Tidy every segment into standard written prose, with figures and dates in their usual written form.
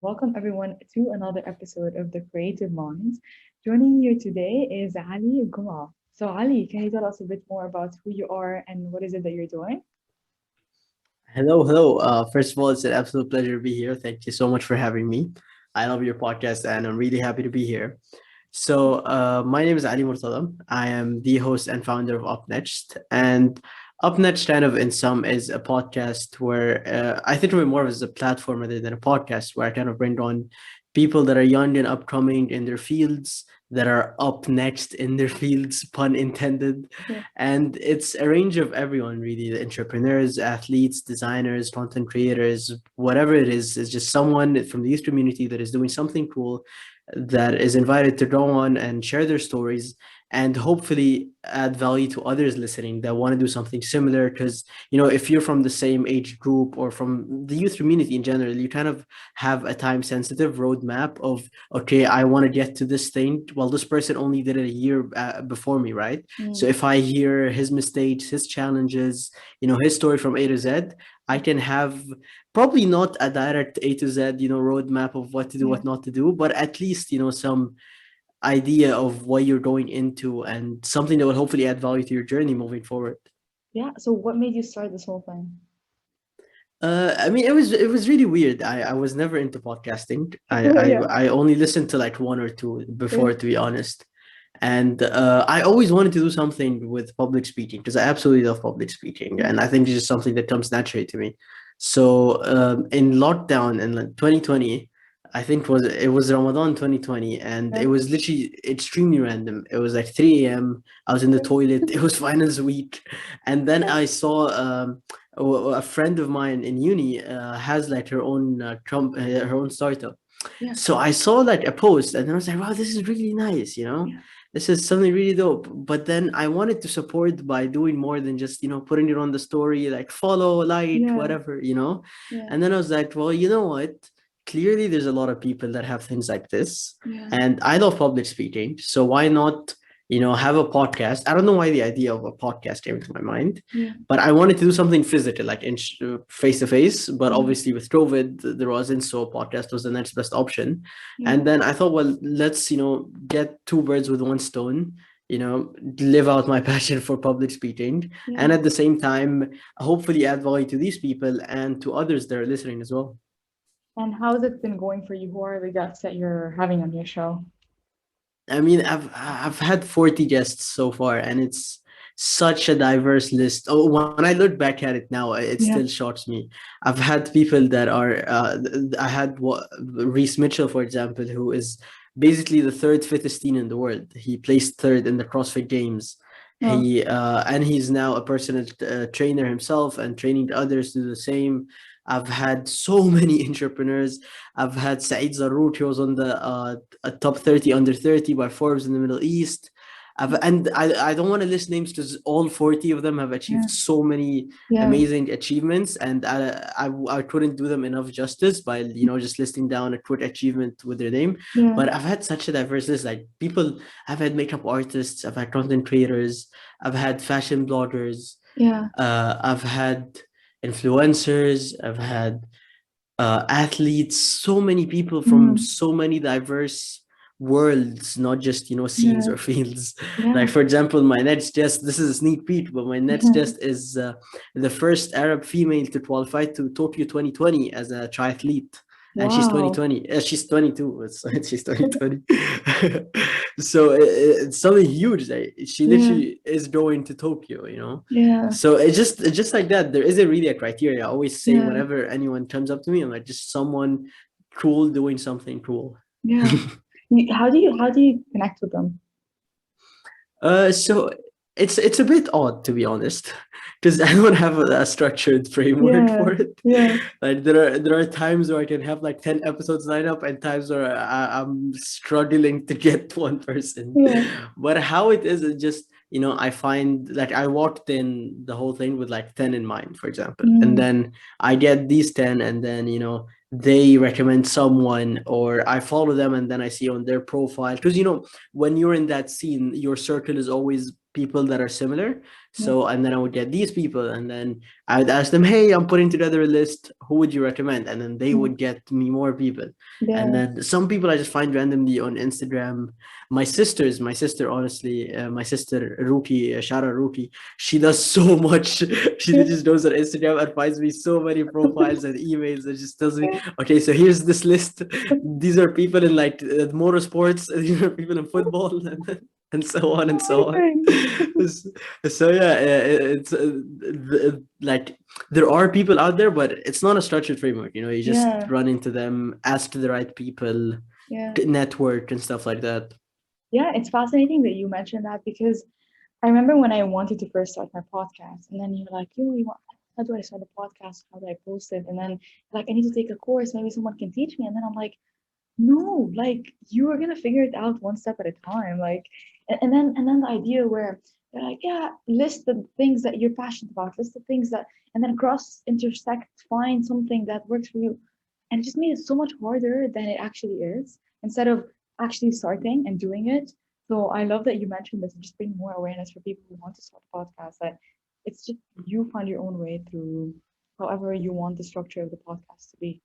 Welcome everyone to another episode of The Creative Minds. Joining you today is Ali Guma. So Ali, can you tell us a bit more about who you are and what is it that you're doing? Hello, hello. First of all, it's an absolute pleasure to be here. Thank you so much for having me. I love your podcast and I'm really happy to be here. My name is Ali Mortada. I am the host and founder of Up Next. And Up Next, kind of in sum, is a podcast where I think of it more as a platform rather than a podcast, where I kind of bring on people that are young and upcoming in their fields, that are up next in their fields, pun intended. Yeah. And it's a range of everyone, really, the entrepreneurs, athletes, designers, content creators, whatever it is just someone from the youth community that is doing something cool, that is invited to go on and share their stories and hopefully add value to others listening that want to do something similar. Because if you're from the same age group or from the youth community in general, you kind of have a time sensitive roadmap of, okay, I want to get to this thing. Well, this person only did it a year before me, right? So Mm, if I hear his mistakes, his challenges, his story from A to Z, I can have probably not a direct A to Z, roadmap of what to do, yeah. what not to do, but at least, some idea of what you're going into and something that will hopefully add value to your journey moving forward. Yeah. So what made you start this whole thing? I mean, it was really weird. I was never into podcasting. I Oh, I yeah. I only listened to like one or two Yeah. before, to be honest. And I always wanted to do something with public speaking because I absolutely love public speaking, Mm, and I think it's just something that comes naturally to me. So in lockdown in like 2020, I think it was Ramadan 2020, and yeah. it was literally extremely random. It was like 3 a.m. I was in the toilet. It was finals week, and then I saw a friend of mine in uni has like her own startup. Yeah. So I saw like a post and I was like, wow, this is really nice, Yeah. this is something really dope. But then I wanted to support by doing more than just, putting it on the story, like follow, like, Yeah. whatever. Yeah. And then I was like, well, you know what? Clearly there's a lot of people that have things like this. Yeah. And I love public speaking. So why not, have a podcast? I don't know why the idea of a podcast came into my mind, Yeah. but I wanted to do something physical, like in face to face. But Mm, obviously, with COVID, there wasn't, so podcast was the next best option. yeah. And then I thought, well, let's get two birds with one stone. Live out my passion for public speaking, and Yeah. at the same time, hopefully, add value to these people and to others that are listening as well. And how's it been going for you? Who are the guests that you're having on your show? I mean, I've had 40 guests so far, and it's such a diverse list. Oh, when I look back at it now, it still Yeah. shocks me. I've had people that are. I had Reese Mitchell, for example, who is basically the third fittest teen in the world. He placed third in the CrossFit Games. Oh, And he's now a personal trainer himself and training others to do the same. I've had so many entrepreneurs. I've had Saeed Zarouk, who was on the top 30 under 30 by Forbes in the Middle East. And I don't want to list names because all 40 of them have yeah. achieved so many Yeah. amazing achievements, and I couldn't do them enough justice by just listing down a quick achievement with their name. Yeah. But I've had such a diverse list. Like people, I've had makeup artists, I've had content creators, I've had fashion bloggers, Yeah. I've had influencers, I've had athletes, so many people from Mm, so many diverse worlds, not just scenes yeah. or fields. Like Yeah. for example, my next guest, this is a sneak peek, but my next guest is the first Arab female to qualify to Tokyo 2020 as a triathlete. And she's Wow. 2020. She's 22. She's 2020. So it's something huge. Like, she Yeah. literally is going to Tokyo. Yeah. So it's just like that. There isn't really a criteria. I always say Yeah. whenever anyone comes up to me, I'm like just someone cool doing something cool. Yeah. How do you connect with them? So it's a bit odd, to be honest, because I don't have a structured framework Yeah. for it. Yeah. Like there are times where I can have like 10 episodes lined up, and times where I'm struggling to get one person. Yeah. But how it is just I find like I walked in the whole thing with like 10 in mind, for example, and Mm, then I get these 10, and then they recommend someone, or I follow them and then I see on their profile, because when you're in that scene, your circle is always people that are similar. Yeah. So, and then I would get these people, and then I would ask them, hey, I'm putting together a list. Who would you recommend? And then they Mm. would get me more people. And Yeah. then some people I just find randomly on Instagram. My sister, honestly, my sister, Ruki, Shara Ruki, she does so much. She Yeah. just goes on Instagram and finds me so many profiles and emails and just tells me, Yeah. okay, so here's this list. These are people in like motorsports, these are people in football, and so on and so on. Amazing. So yeah, it's like there are people out there, but it's not a structured framework. You know, you just Yeah. run into them, ask the right people, Yeah. network and stuff like that. Yeah. It's fascinating that you mentioned that because I remember when I wanted to first start my podcast, and then you're like, yo, how do I start a podcast? How do I post it? And then like, I need to take a course. Maybe someone can teach me. And then I'm like, no, like you are gonna figure it out one step at a time. Like, and then the idea where they're like, yeah, list the things that you're passionate about, list the things that, and then cross intersect, find something that works for you, and it just made it so much harder than it actually is. Instead of actually starting and doing it. So I love that you mentioned this, and just bring more awareness for people who want to start podcasts. That it's just you find your own way through however you want the structure of the podcast to be.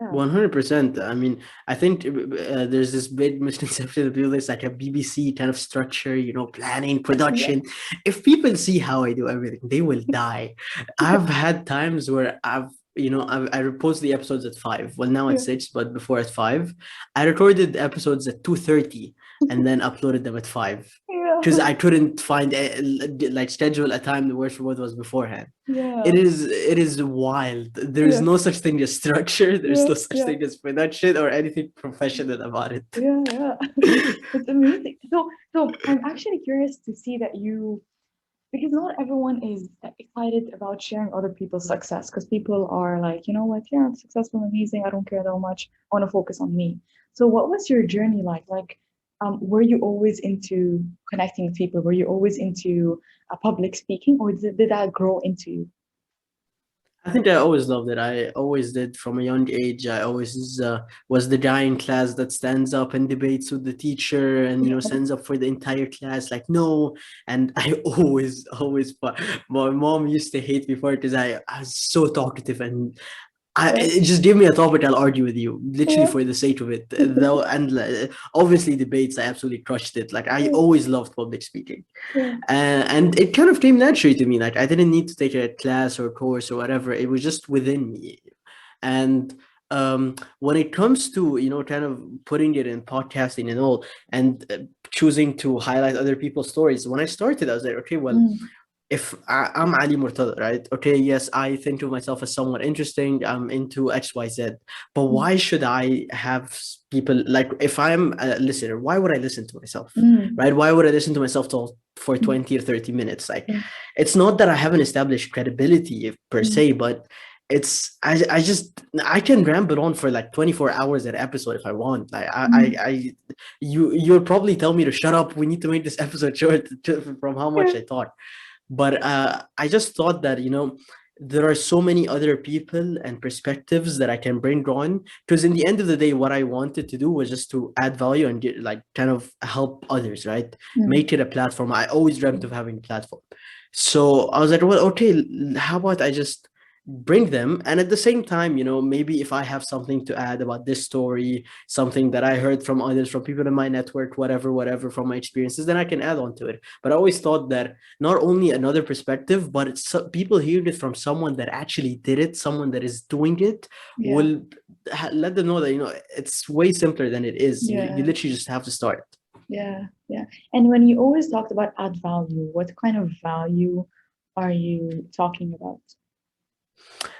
Yeah. 100%. I mean, I think there's this big misconception that people it's like a BBC kind of structure, you know, planning, Yeah. production. If people see how I do everything, they will die. I've had times where I post the episodes at 5. Well, now at Yeah. 6, but before at 5. I recorded the episodes at 2:30 and then uploaded them at 5 Yeah. because I couldn't find like schedule a time that works for what was beforehand. Yeah. It is wild. There is Yeah. no such thing as structure. There's Yeah. no such Yeah. thing as production or anything professional about it. Yeah. Yeah. It's amazing. So I'm actually curious to see that you, because not everyone is excited about sharing other people's success, because people are like, you know what, yeah, I'm successful, amazing, I don't care that much, I want to focus on me. So what was your journey like? Like, were you always into connecting with people? Were you always into public speaking, or did that grow into you? I think I always loved it. I always did from a young age. I always was the guy in class that stands up and debates with the teacher and, stands up for the entire class, like, no. And I my mom used to hate me for it because I was so talkative and Yeah, it just give me a topic, I'll argue with you, literally yeah, for the sake of it. Though, and obviously debates, I absolutely crushed it. Like I yeah, always loved public speaking, yeah. and it kind of came naturally to me. Like I didn't need to take a class or course or whatever. It was just within me. And when it comes to kind of putting it in podcasting and all, and choosing to highlight other people's stories, when I started, I was like, okay, well, Mm, if I'm Ali Mortada, right? Okay, yes, I think of myself as somewhat interesting. I'm into XYZ, but mm, why should I have people like if I'm a listener? Why would I listen to myself, mm, right? Why would I listen to myself for mm, 20 or 30 minutes? Like, mm, it's not that I haven't established credibility per mm, se, but I can ramble on for like 24 hours an episode if I want. Like mm, you'll probably tell me to shut up. We need to make this episode short from how yeah, much I talk. But I just thought that there are so many other people and perspectives that I can bring on, because in the end of the day, what I wanted to do was just to add value and get like kind of help others, right? mm, Make it a platform. I always dreamt of having a platform. So I was like, well, okay, how about I just bring them, and at the same time, maybe if I have something to add about this story, something that I heard from others, from people in my network, whatever, from my experiences, then I can add on to it. But I always thought that not only another perspective, but it's people hearing it from someone that actually did it, someone that is doing it, yeah, will let them know that it's way simpler than it is. You yeah, literally just have to start. yeah, yeah. And when you always talked about add value, what kind of value are you talking about?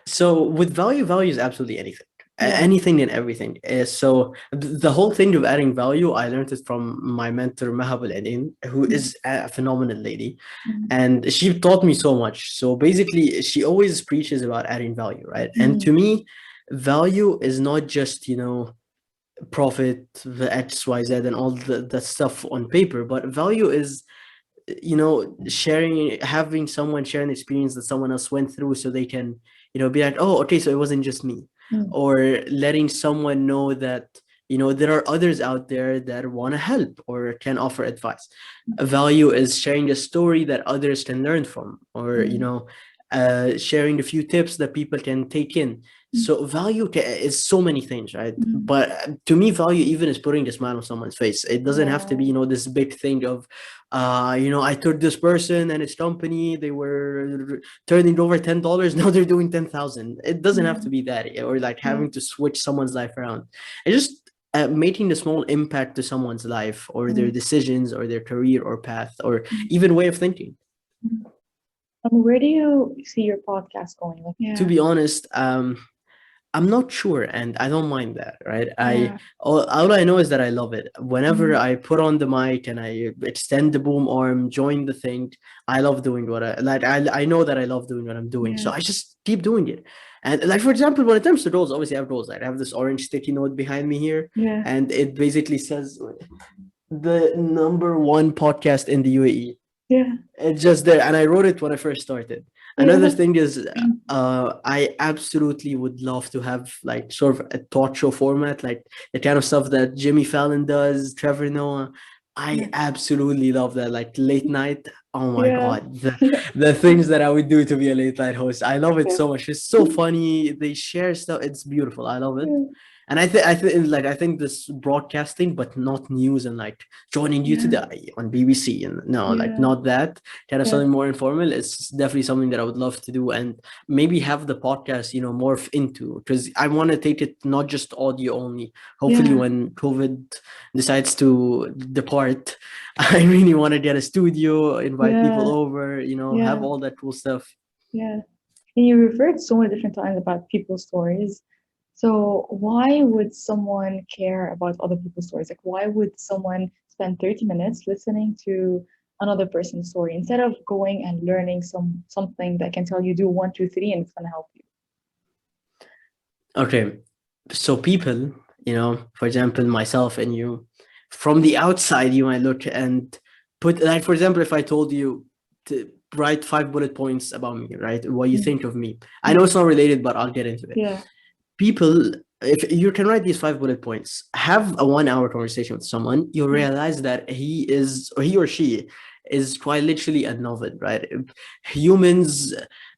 So with value is absolutely anything. Yeah. Anything and everything. So the whole thing of adding value, I learned it from my mentor Mahab Al-Adin, who Mm, is a phenomenal lady, mm, and she taught me so much. So basically, she always preaches about adding value, right? And to mm, me, value is not just profit, the X, Y, Z, and all the stuff on paper, but value is sharing, having someone share an experience that someone else went through so they can be like, oh, okay, so it wasn't just me, mm, or letting someone know that there are others out there that want to help or can offer advice. Value is sharing a story that others can learn from, or Mm, sharing a few tips that people can take in. mm, So value is so many things, right? mm. But to me, value even is putting a smile on someone's face. It doesn't have to be, Yeah, this big thing of, I took this person and his company, they were turning over $10, now they're doing 10,000. It doesn't have yeah, to be that, or like yeah, having to switch someone's life around. It's just making a small impact to someone's life or their mm, decisions or their career or path or mm, even way of thinking. mm. And where do you see your podcast going? Like, To yeah, be honest, I'm not sure, and I don't mind that, right? yeah, All I know is that I love it. Whenever mm, I put on the mic and I extend the boom arm, join the thing, I love doing what I like. I know that I love doing what I'm doing, yeah, so I just keep doing it. And like, for example, when it comes to roles, obviously I have roles. I have this orange sticky note behind me here, yeah, and it basically says the number one podcast in the UAE. yeah, It's just there, and I wrote it when I first started. Another yeah, thing is, I absolutely would love to have like sort of a talk show format, like the kind of stuff that Jimmy Fallon does, Trevor Noah. I yeah, absolutely love that, like late night. Oh my yeah, God, the things that I would do to be a late night host. I love it yeah, so much. It's so funny. They share stuff. It's beautiful. I love it. yeah, And I think this broadcasting, but not news and like joining you yeah, today on BBC, and no, like yeah, not that kind of yeah, something more informal. It's definitely something that I would love to do, and maybe have the podcast, morph into, because I want to take it not just audio only. Hopefully, yeah, when COVID decides to depart, I really want to get a studio, invite people yeah, over, have yeah, all that cool stuff. yeah. And you referred so many different times about people's stories. So why would someone care about other people's stories? Like, why would someone spend 30 minutes listening to another person's story instead of going and learning something that can tell you do one, two, three, and it's gonna help you? Okay, so people, for example, myself and you, from the outside, you might look and put, like, for example, if I told you to write 5 bullet points about me, right? What you Mm, think of me. I know mm, it's not related, but I'll get into it. yeah, People, if you can write these 5 bullet points, have a 1 hour conversation with someone, you'll yeah, realize that he or she is quite literally a novel, right? Humans,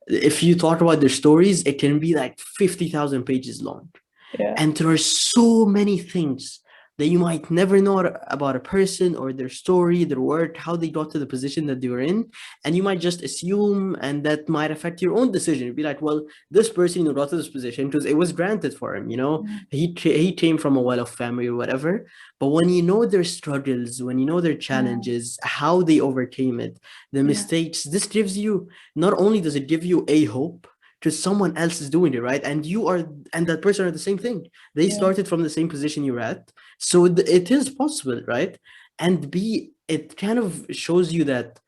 if you talk about their stories, it can be like 50,000 pages long. yeah, And there are so many things that you might never know about a person or their story, their work, how they got to the position that they were in. And you might just assume, and that might affect your own decision. You'd be like, well, this person who got to this position because it was granted for him, yeah, he came from a well-off family or whatever. But when you know their struggles, when you know their yeah, challenges, how they overcame it, the yeah, mistakes, this gives you, not only does it give you a hope, because someone else is doing it, right? And that person are the same thing. They yeah, started from the same position you're at, so it is possible, right? And B, it kind of shows you that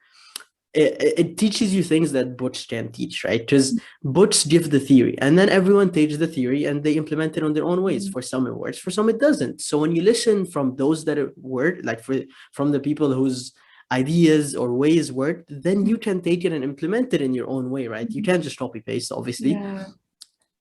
it teaches you things that books can teach, right? Because books give the theory, and then everyone takes the theory and they implement it on their own ways. mm, For some it works, for some it doesn't. So when you listen from those that it work, like from the people whose ideas or ways work, then you can take it and implement it in your own way, right? You mm, can't just copy paste, obviously, yeah,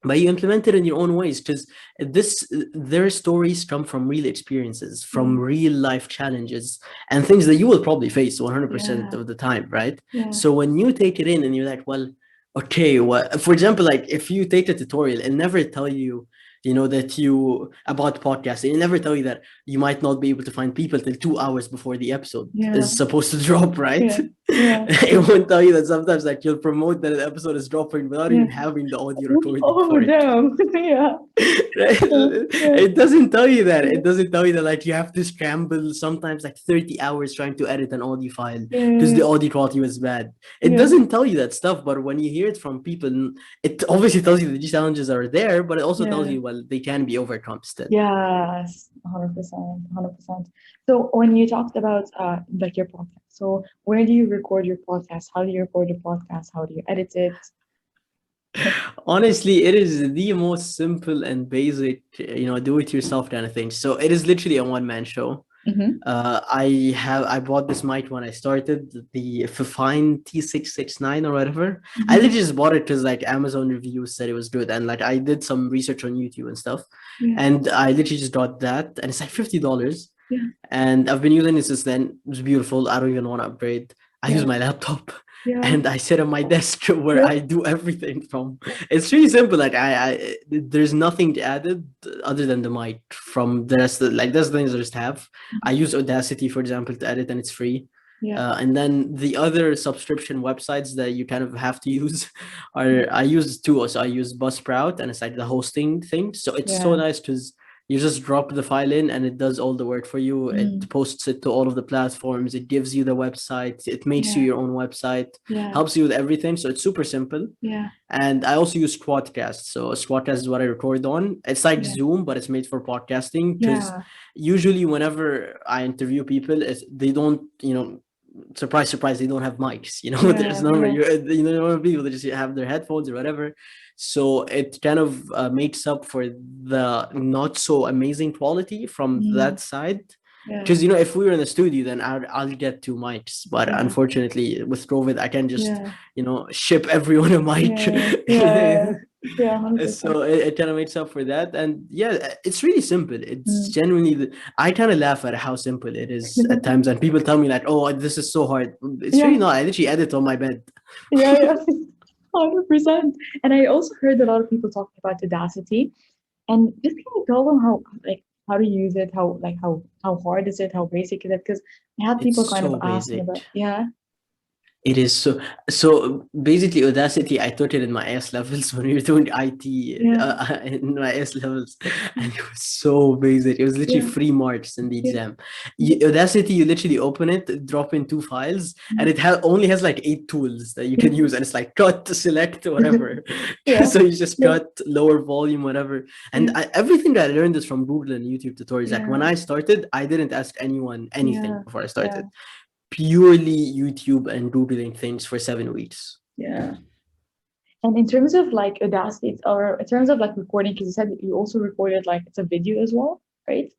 but you implement it in your own ways, because their stories come from real experiences, from mm, real life challenges, and things that you will probably face 100% yeah, of the time, right? yeah, So when you take it in and you're like, well, okay, what, for example, like if you take a tutorial and never tell you, that you about podcasting, and never tell you that you might not be able to find people till 2 hours before the episode yeah, is supposed to drop, right? yeah, yeah, It won't tell you that sometimes like you'll promote that an episode is dropping without yeah. even having the audio recording Oh, for it. damn. Yeah, Right? yeah, yeah, It doesn't tell you that. yeah, It doesn't tell you that like you have to scramble sometimes like 30 hours trying to edit an audio file because yeah, the audio quality was bad. It yeah, doesn't tell you that stuff, but when you hear it from people, it obviously tells you that these challenges are there, but it also tells yeah. you, well, they can be overcome still. Yes, 100%, 100%. So when you talked about like your podcast, so where do you record your podcast? How do you record your podcast? How do you edit it? Honestly, it is the most simple and basic, do it yourself kind of thing. So it is literally a one man show. Mm-hmm. I bought this mic when I started the Fifine T669 or whatever. I Mm-hmm. literally just bought it because like Amazon reviews said it was good, and like I did some research on YouTube and stuff, Yeah. and I literally just got that, and it's like $50, Yeah. and I've been using it since then. It's beautiful. I don't even want to upgrade. I use Yeah. my laptop Yeah. and I sit on my desk where Yeah. I do everything from. It's really simple. Like there's nothing added other than the mic from the rest. Like there's things I just have. I use Audacity, for example, to edit, and it's free. Yeah. And then the other subscription websites that you kind of have to use are I use two. So I use Buzzsprout, and it's like the hosting thing. So it's so Yeah. nice because you just drop the file in and it does all the work for you. It Mm. posts it to all of the platforms. It gives you the website. It makes you Yeah. your own website, Yeah. helps you with everything. So it's super simple. Yeah. And I also use Squadcast. So Squadcast is what I record on. It's like Yeah. Zoom, but it's made for podcasting. Because Yeah. usually whenever I interview people, they don't, surprise, surprise, they don't have mics. There's Yeah. no, Yeah. normal people that just have their headphones or whatever. So it kind of makes up for the not so amazing quality from Mm. that side. Yeah. Because if we were in the studio, then I'll get two mics. But Yeah. unfortunately, with COVID, I can just Yeah. ship everyone a mic. Yeah. Yeah. Yeah. 100%. So it kind of makes up for that. And yeah, it's really simple. It's Mm. genuinely I kind of laugh at how simple it is at times, and people tell me like, oh, this is so hard. It's really Yeah. not. I literally edit on my bed. Yeah. Yeah. 100%. And I also heard a lot of people talking about Audacity. And just can you tell them how to use it, how hard is it, how basic is it? Because I had It's people kind of so ask me basic. about, yeah, It is so basically Audacity. I took it in my S levels when we were doing IT yeah, in my S levels, and it was so basic. It was literally yeah, 3 marks in the yeah, exam. mhm, Audacity, you literally open it, drop in two files, and mhm, it only has like 8 tools that you can use, and it's like cut, select, whatever. yeah, So you just yeah, cut, lower volume, whatever. And yeah, everything that I learned is from Google and YouTube tutorials. Like when yeah, I started, I didn't ask anyone anything yeah, before I yeah, started, purely YouTube and Googling things for 7 weeks. yeah. And in terms of like Audacity, or in terms of like recording, because you said that you also recorded like it's a video as well, right?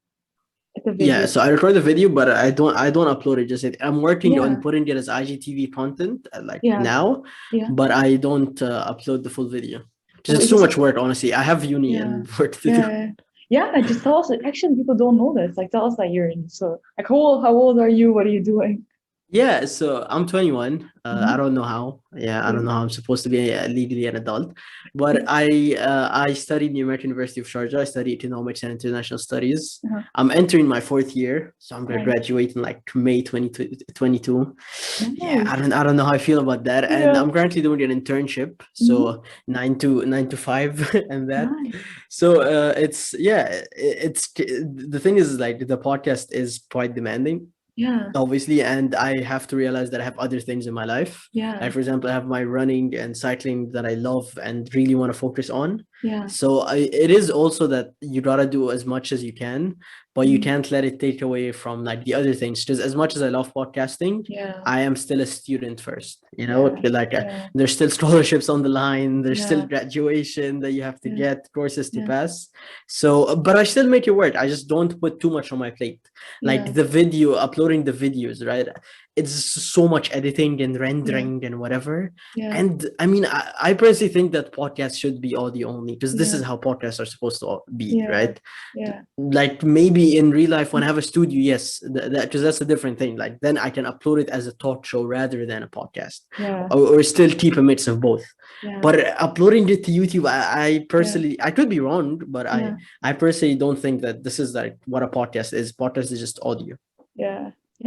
It's a Yeah, video. so I record the video, but I don't upload it just yet. I'm working on Yeah, putting it as IGTV content like yeah, now, yeah. but I don't upload the full video because Oh, it's is too this? much work, honestly. I have uni Yeah, and work to do. yeah, yeah. Just tell us. Actually, people don't know this. Like, tell us that you're in. So, like, how old are you? What are you doing? Yeah, so I'm 21. I Hmm. don't know how. Yeah, I Yeah, don't know how I'm supposed to be legally an adult, yeah, but I studied in the American University of Sharjah. I studied economics and international studies. uh-huh. I'm entering my fourth year, so I'm gonna Nice, graduate in like May 2022. Yeah, nice. I don't know how I feel about that, and Yeah, I'm currently doing an internship, hmm, so 9 to 5 and that. nice. So it's yeah, it's the thing is like the podcast is quite demanding, Yeah, obviously, and I have to realize that I have other things in my life. yeah, Like for example, I have my running and cycling that I love and really want to focus on. yeah, So it is also that you gotta do as much as you can, but you mm, can't let it take away from like the other things. Because as much as I love podcasting, yeah, I am still a student first. yeah, Like yeah, there's still scholarships on the line. There's still yeah, graduation that you have to yeah, get, courses to yeah, pass. So, but I still make it work. I just don't put too much on my plate. yeah, Like the video, uploading the videos, right? It's so much editing and yeah, rendering and whatever. yeah, And I mean, I personally think that podcasts should be audio only because this yeah, is how podcasts are supposed to be, yeah, right? yeah, Like maybe in real life when I have a studio, yes, because that's a different thing. Like then I can upload it as a talk show rather than a podcast, yeah, or still keep a mix of both. yeah, But uploading it to YouTube, I yeah, personally, I could be wrong, but I yeah, I personally don't think that this is like what a podcast is. Podcast is just audio. yeah.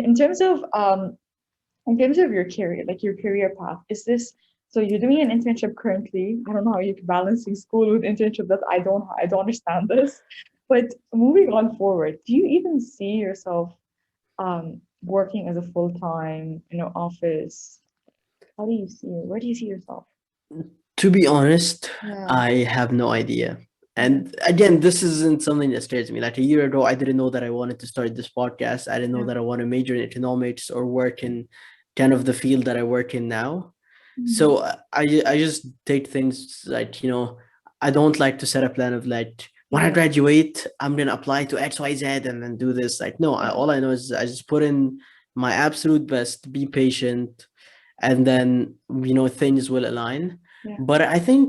In terms of your career, like your career path, is this so you're doing an internship currently? I don't know how you're balancing school with internship. That I don't understand this. But moving on forward, do you even see yourself working as a full-time, office? How do you see it? Where do you see yourself? To be honest, Yeah, I have no idea. yeah, And again, this isn't something that scares me. Like a year ago, I didn't know that I wanted to start this podcast. I didn't know yeah. that I want to major in economics or work in kind of the field that I work in now. Mm, So I just take things like, I don't like to set a plan of like when I Yeah. graduate, I'm gonna apply to XYZ and then do this. Like, no, Yeah. all I know is I just put in my absolute best, be patient, and then things will align. Yeah. But I think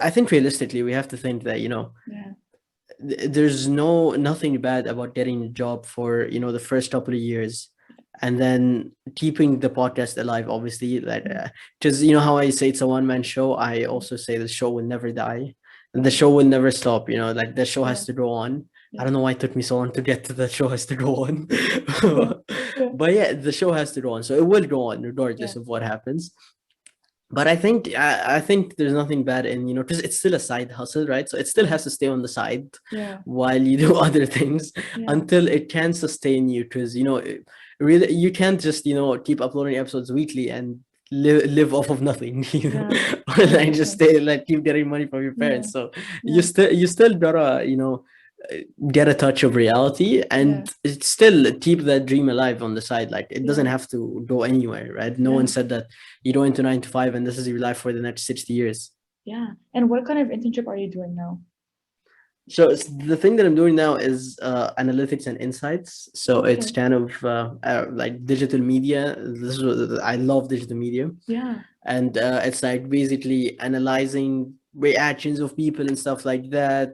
I think realistically, we have to think that Yeah. there's nothing bad about getting a job for the first couple of years, and then keeping the podcast alive. Obviously, that Yeah. because how I say it's a one man show, I also say the show will never die. The Yeah. show will never stop. Like the show Yeah. has to go on. I Yeah. don't know why it took me so long to get to the show has to go on, Yeah. but yeah, the show has to go on, so it will go on Yeah. regardless of what happens. But I think there's nothing bad in because it's still a side hustle, right? So it still has to stay on the side Yeah. while you do other things Yeah. until it can sustain you. Because really you can't just keep uploading episodes weekly and live off of nothing, Yeah. or Yeah. like For just sure. stay like keep getting money from your Yeah. parents. So Yeah. you still gotta uh, get a touch of reality Yeah. and still keep that dream alive on the side. Like it doesn't Yeah. have to go anywhere, right? No one Yeah. said that you go into 9 to 5 and this is your life for the next 60 years. Yeah. And what kind of internship are you doing now? So the thing that I'm doing now is analytics and insights. So it's Okay. kind of like digital media. This is I love digital media, Yeah. and it's like basically analyzing reactions of people and stuff like that,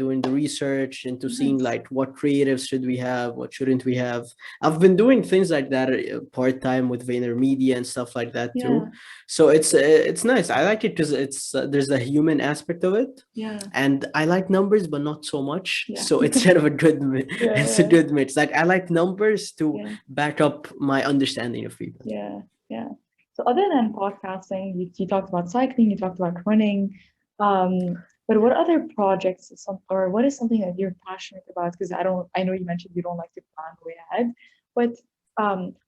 doing the research into seeing Nice. like what creatives should we have, what shouldn't we have. I've been doing things like that part-time with VaynerMedia and stuff like that Yeah. too. So it's nice. I like it because it's there's a human aspect of it, Yeah. and I like numbers but not so much, Yeah. so it's kind of a good it's a Yeah. good mix. Like I like numbers to Yeah. back up my understanding of people. Yeah. Yeah. So other than podcasting, you talked about cycling, you talked about running. But what other projects or what is something that you're passionate about? Because I know you mentioned you don't like to plan way ahead, but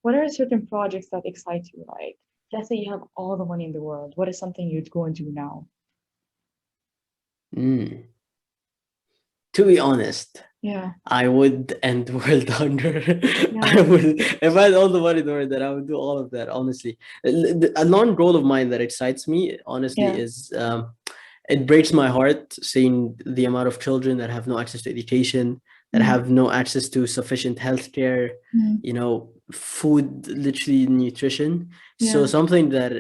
what are certain projects that excite you? Like, let's say you have all the money in the world. What is something you'd go and do now? Mm. To be honest, Yeah. I would end world hunger. I Yeah. would, if I had all the money in the world, then I would do all of that. Honestly, a non goal of mine that excites me, honestly, Yeah. is it breaks my heart seeing the amount of children that have no access to education, that Mm, have no access to sufficient healthcare, mm, food, literally nutrition. So yeah. something that,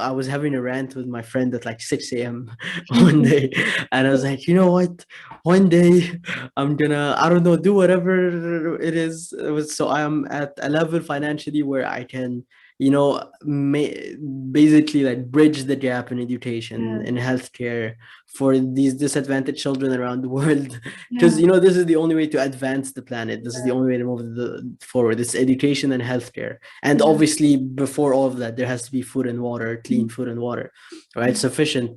I was having a rant with my friend at like 6 a.m. one day, and I was like, you know what? One day I'm gonna, I don't know, do whatever it is. So I'm at a level financially where I can, basically like bridge the gap in education Yeah. and healthcare for these disadvantaged children around the world. Because Yeah. this is the only way to advance the planet. This is the Yeah. only way to move forward. It's education and healthcare, and Yeah. obviously before all of that, there has to be food and water, clean Mm, food and water, right? yeah. Sufficient.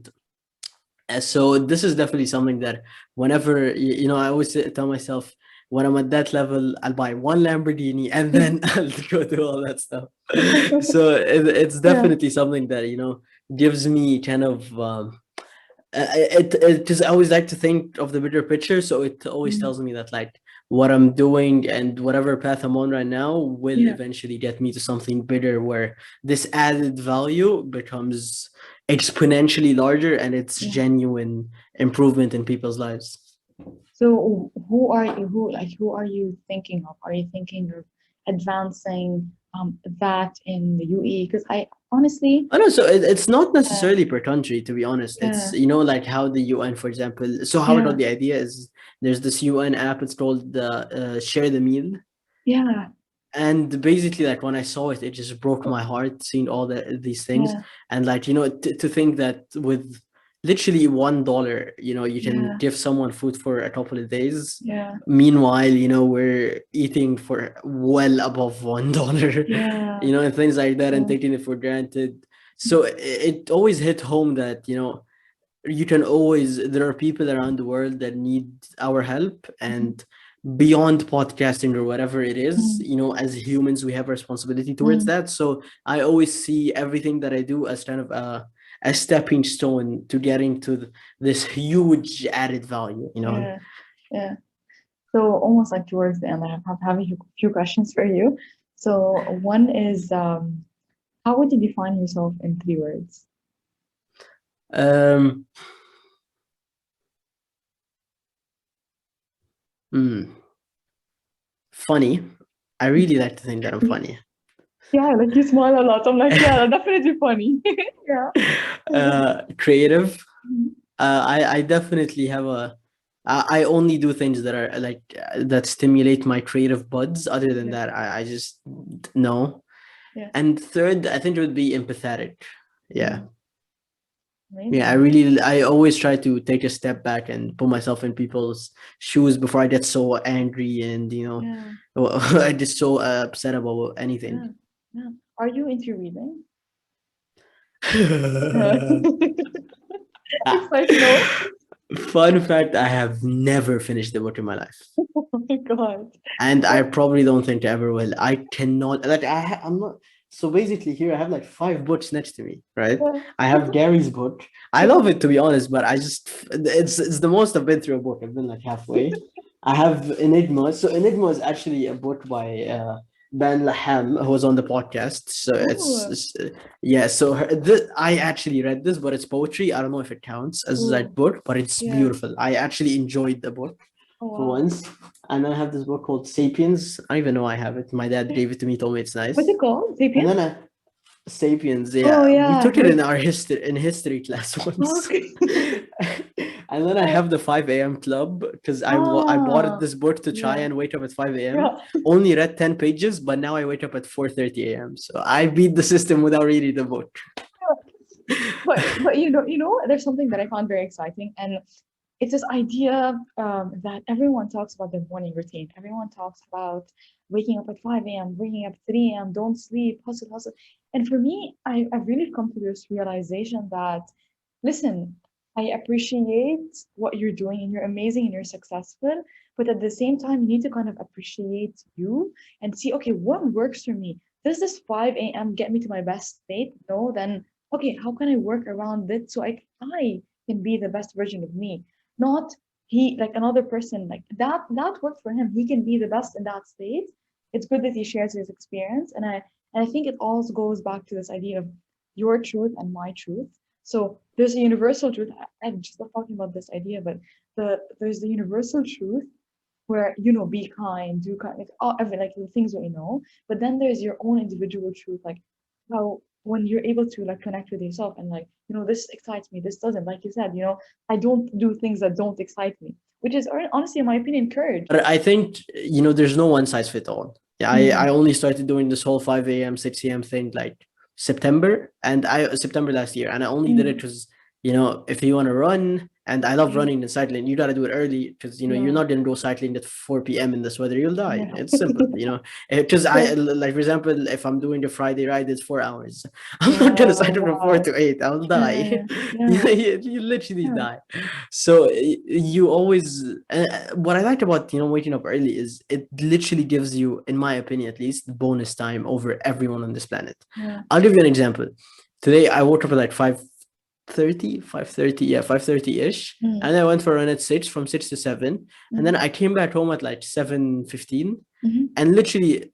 So this is definitely something that whenever I always tell myself, when I'm at that level, I'll buy one Lamborghini and then I'll go do all that stuff. So it's Yeah. definitely something that gives me kind of it just I always like to think of the bigger picture, so it always Mm, tells me that like what I'm doing and whatever path I'm on right now will yeah. eventually get me to something bigger where this added value becomes exponentially larger and it's Yeah. genuine improvement in people's lives. So who are you thinking of? Are you thinking of advancing that in the UAE? Because I honestly, Oh no, so it's not uh, necessarily per country, to be honest. It's yeah, like how the UN, for example. So how I yeah, got the idea is there's this UN app. It's called the Share the Meal, yeah, and basically like when I saw it, it just broke my heart seeing all these things. yeah, And like to think that with literally $1, you can yeah, give someone food for a couple of days. yeah, Meanwhile, we're eating for well above $1, yeah, and things like that, and yeah, taking it for granted. So it always hit home that you can always there are people around the world that need our help, mhm, and beyond podcasting or whatever it is, mm, as humans we have a responsibility towards mm, that. So I always see everything that I do as kind of a stepping stone to getting to this huge added value. yeah, yeah. So almost like towards the end, I have a few questions for you. So one is, how would you define yourself in 3 words? um Mm, funny. I really like to think that I'm funny. Yeah, like you smile a lot. I'm like, yeah, definitely funny. Yeah. Creative. Mhm. I definitely have I only do things that are like that stimulate my creative buds. Other than Yeah. that, I just no. Yeah. And third, I think it would be empathetic. Yeah. Mm. Yeah, Amazing. I always try to take a step back and put myself in people's shoes before I get so angry and, Yeah. I just so upset about anything. Yeah. Yeah. Are you into reading? Yeah. It's Ah, like no. fun fact, I have never finished the book in my life. Oh my God. And I What? probably don't think I ever will. I cannot like I'm not. So basically, here I have like five books next to me, right? Yeah. I have Gary's book. I Yeah. love it, to be honest, but I just it's the most I've been through a book. I've been like halfway. I have Enigma. So Enigma is actually a book by Ben Laham, who was on the podcast. So Oh. yeah. So I actually read this, but it's poetry. I don't know if it counts as that Oh. book, but it's Yeah. beautiful. I actually enjoyed the book Oh for wow. once. And then I have this book called Sapiens. I don't even know I have it. My dad gave it to me, told me it's What's nice. it called? And then Sapiens? Sapiens, Oh yeah, we yeah, took it heard. in our history class once. Okay. And then I have the 5 a.m. club because I bought Ah, this book to try yeah, and wake up at 5 a.m. yeah. Only read 10 pages, but now I wake up at 4:30 a.m. So I beat the system without reading the book. But there's something that I found very exciting, and it's this idea that everyone talks about their morning routine. Everyone talks about waking up at 5 a.m., waking up at 3 a.m., don't sleep, hustle, hustle. And for me, I've really come to this realization that, listen, I appreciate what you're doing and you're amazing and you're successful, but at the same time, you need to kind of appreciate you and see, okay, what works for me? Does this 5 a.m. get me to my best state? No, then okay, how can I work around it so I can be the best version of me? Not he like another person like that worked for him. He can be the best in that state. It's good that he shares his experience, and I think it also goes back to this idea of your truth and my truth. So there's a universal truth. I'm just not talking about this idea, but there's the universal truth where be kind, do kind, like all every like the things that we know. But then there's your own individual truth, like how when you're able to like connect with yourself and like this excites me, this doesn't. Like you said, I don't do things that don't excite me, which is honestly, in my opinion, courage. But I think, there's no one size fit all. Yeah, I Mm, only started doing this whole 5 a.m., 6 a.m. thing like September last year. And I only did it mm, because, if you want to run, and I love yeah, running and cycling, you got to do it early because, you're yeah, not going to go cycling at 4 p.m. in this weather, you'll die. yeah. It's simple, Because So like, for example, if I'm doing the Friday ride, it's 4 hours. I'm not going to yeah, cycle from 4 wow, to 8. I'll yeah, die. yeah, you, yeah, you literally yeah, die. So you always what I like about waking up early is it literally gives you, in my opinion at least, bonus time over everyone on this planet. yeah, I'll give you an example. Today I woke up at like 5:30, 5:30, yeah, 5:30 ish, mm, and I went for a run at 6, from 6 to 7, and then mm, I came back home at like 7:15, mm, and literally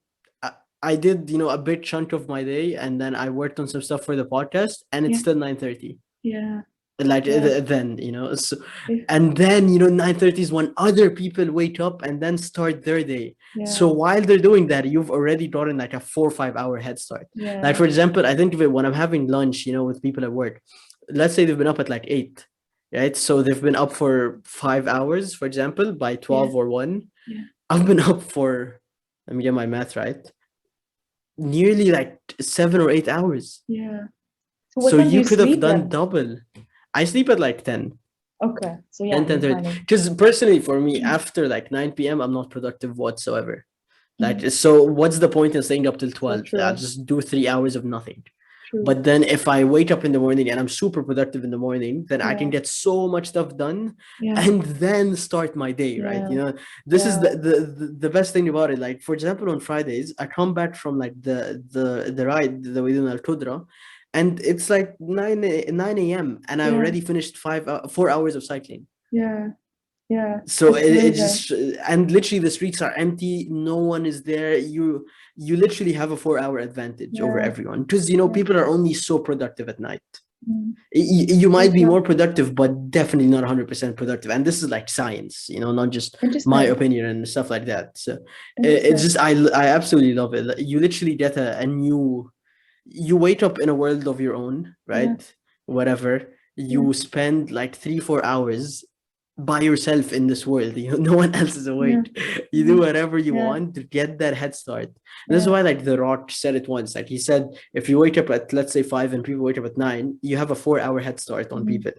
I did a big chunk of my day, and then I worked on some stuff for the podcast, and it's yeah, still 9:30 yeah, like yeah, then so, yeah, and then 9:30 is when other people wake up and then start their day. So yeah, while they're doing that, you've already gotten like a 4 or 5 hour head start. Like, yeah, for example, I think of it when I'm having lunch with people at work. Let's say they've been up at like 8, right? So they've been up for 5 hours, for example, by yeah, 12 or 1. yeah, I've been up for, let me get my math right, nearly like 7or 8 hours. yeah. So what So time do you you could have sleep done then? double. I sleep at like 10. Okay, so yeah, 10, you're 10:30. kind of Because personally, for me, after like 9 p.m., I'm not productive whatsoever. Like, mm, so what's the point in staying up till so 12? I'll true, just do 3 hours of nothing. true. But then if I wake up in the morning and I'm super productive in the morning, then I can Yeah, get so much stuff done yeah, and then start my day, right? yeah, This is yeah, the best thing about it. Like, for example, on Fridays, I come back from like the ride that we do in Al Qudra, and it's like 9 a.m. and I yeah, already finished 4 hours of cycling. yeah, yeah. So It's it amazing. just, and literally the streets are empty, no one is there. You literally have a 4 hour advantage over Yeah, everyone because yeah, people are only so productive at night. Mm. You So might be true. more productive, but definitely not 100% productive. And this is like science, not just my Interesting. opinion and stuff like that. So it's Interesting. just I absolutely love it. You literally get a new, you wake up in a world of your own, Yeah. right? Whatever. Yeah. You spend like 3 4 hours by yourself in this world. No one else is Yeah. awake. You do Hmm. whatever you Yeah. want to get that head start. And this is Yeah. why, like, The Rock said it once. Like, he said, if you wake up at, let's say, 5 and people wake up at 9, you have a 4 hour head start on Hmm. people.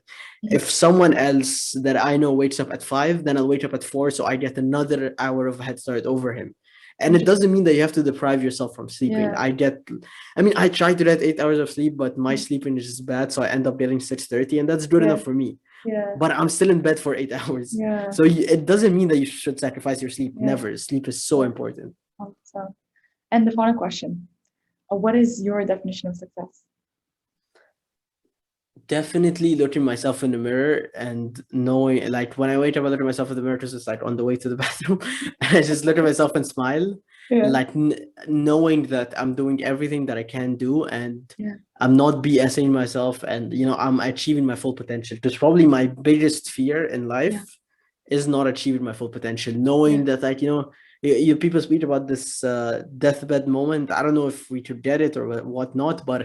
Hmm. If someone else that I know wakes up at 5, then I'll wake up at 4, so I get another hour of head start over him. And it Interesting. doesn't mean that you have to deprive yourself from sleeping. Yeah. I mean, I try to get 8 hours of sleep, but my Mm. sleeping is just bad, so I end up getting 6:30, and that's good Yeah. enough for me. Yeah. But I'm still in bed for 8 hours. Yeah. So it doesn't mean that you should sacrifice your sleep. Yeah. Never. Sleep is so Yeah. important. So, and the final question: what is your definition of success? Definitely looking myself in the mirror and knowing, like, when I wake up, I look at myself in the mirror because it's like on the way to the bathroom. And I just look at myself and smile, Yeah. like knowing that I'm doing everything that I can do, and Yeah. I'm not BSing myself, and I'm achieving my full potential. Because probably my biggest fear in Yeah. life is not achieving my full potential. Yeah. Knowing that, like, people speak about this deathbed moment. I don't know if we could get it or whatnot, but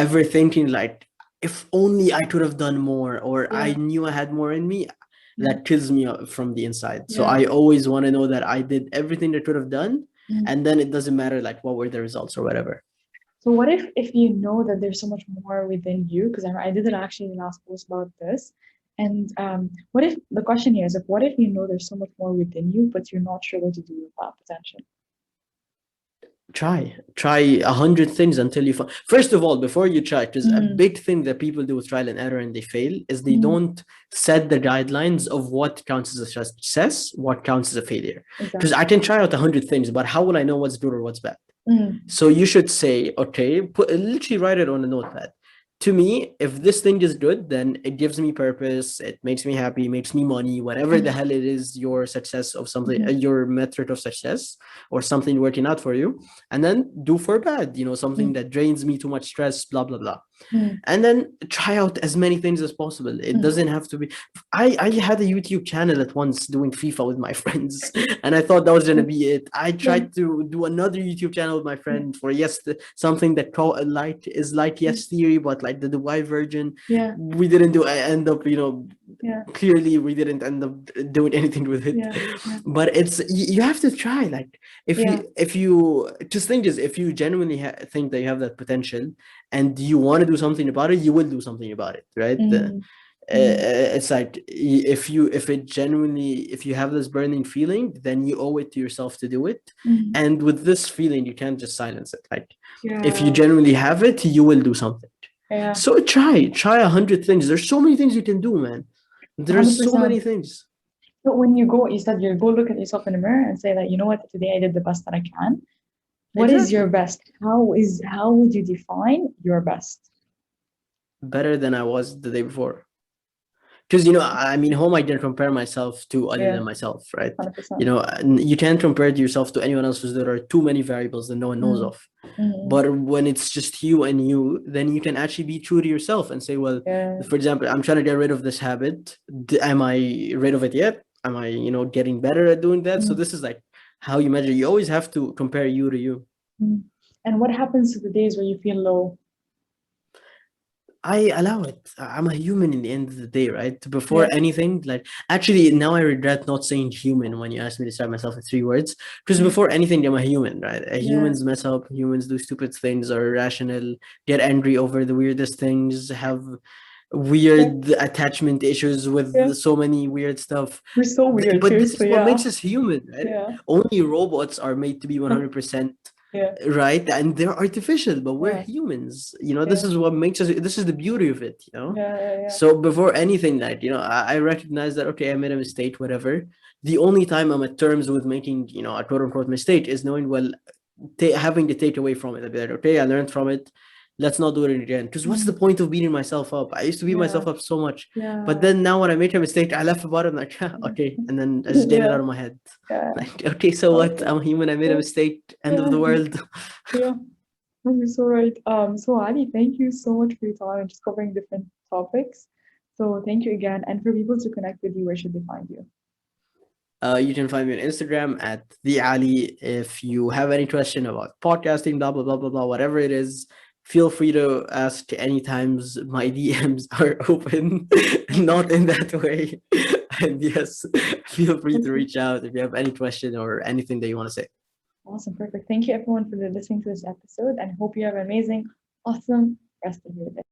ever thinking like, if only I could have done more, or I Yeah. knew I had more in me, Yeah. that kills me from the inside. So Yeah. I always want to know that I did everything I could have done, Mm. and then it doesn't matter like what were the results or whatever. So what if you know that there's so much more within you? Because I did it actually in the last post about this. And what if the question here is, if what if you know there's so much more within you, but you're not sure what to do with that potential? Try 100 things until you find. First of all, before you try, because a Mm. big thing that people do with trial and error and they fail is they Mm. don't set the guidelines of what counts as a success, what counts as a failure. Because Exactly. I can try out 100 things, but how will I know what's good or what's bad? Mm. So you should say, okay, literally write it on a notepad. To me, if this thing is good, then it gives me purpose. It makes me happy, makes me money, whatever the Mm. hell it is, your success of something, Mhm. your metric of success, or something working out for you. And then do for bad, something Mm. that drains me too much stress, blah, blah, blah. Mm. And then try out as many things as possible. It Mm. doesn't have to be. I had a YouTube channel at once doing FIFA with my friends, and I thought that was gonna Yeah. be it. I Yeah. tried to do another YouTube channel with my Yeah. friend for yes, something that like Mm. yes theory, but like the Y version. Yeah. We didn't do. I end up, Yeah. clearly we didn't end up doing anything with it. Yeah. Yeah. But you have to try. Like, Yeah. if you just think is, if you genuinely think that you have that potential and you want to do something about it, you will do something about it, right? Mm. Mm. It's like, if you have this burning feeling, then you owe it to yourself to do it. Mm. And with this feeling, you can't just silence it. Like, if you Yeah. genuinely have it, you will do something. Yeah. So try 100 things. There's so many things you can do, man. There's so 100%. many things. But when you said you go look at yourself in the mirror and say that, you know what, today I did the best that I can. What is your Exactly. best? How would you define your best? Better than I was the day before. Because I mean, home, I can compare myself to other Yeah, than myself, right? 100%. You can't compare yourself to anyone else because there are too many variables that no one knows Mm. of. Mm. But when it's just you and you, then you can actually be true to yourself and say, well, Yeah. for example, I'm trying to get rid of this habit. Am I rid of it yet? Am I, getting better at doing that? So Mm. this is like how you measure. You always have to compare you to you. Mm. And what happens to the days where you feel low? I allow it. I'm a human in the end of the day, right? Before Yeah. anything, like, actually, now I regret not saying human when you asked me to describe myself in 3 words. Because Mm. before anything, I'm a human, right? Yeah. Humans mess up, humans do stupid things, are irrational, get angry over the weirdest things, have Yeah. weird attachment issues Yeah. with so many weird stuff. We're so weird, But this is seriously. what Yeah. makes us human, right? Yeah. Only robots are made to be 100% Yeah. right, and they're artificial, but we're Yeah. humans. This Yeah. is what makes us, this is the beauty of it. Yeah. Yeah. Yeah. So before anything, that I recognize that, okay, I made a mistake, whatever. The only time I'm at terms with making a quote unquote mistake is knowing, well, having the takeaway from it. I'd be like, okay, I learned from it, let's not do it again. Because what's the Mm. point of beating myself up? I used to beat Yeah. myself up so much, but Yeah. then now when I make a mistake, I laugh about it. I'm like, okay, and then I just get it Yeah. out of my head. Yeah. Like, okay, so what? Okay. I'm human. I made a Yeah. mistake. End of Yeah. the world. Yeah. No, you're so right. So Ali, thank you so much for your time and just covering different topics. So thank you again. And for people to connect with you, where should they find you? You can find me on Instagram at the Ali. If you have any question about podcasting, blah blah blah blah blah, whatever it is, feel free to ask any times. My DMs are open, not in that way. And yes, feel free to Okay. reach out if you have any question or anything that you want to say. Awesome. Perfect. Thank you everyone for listening to this episode and hope you have an amazing, awesome rest of your day.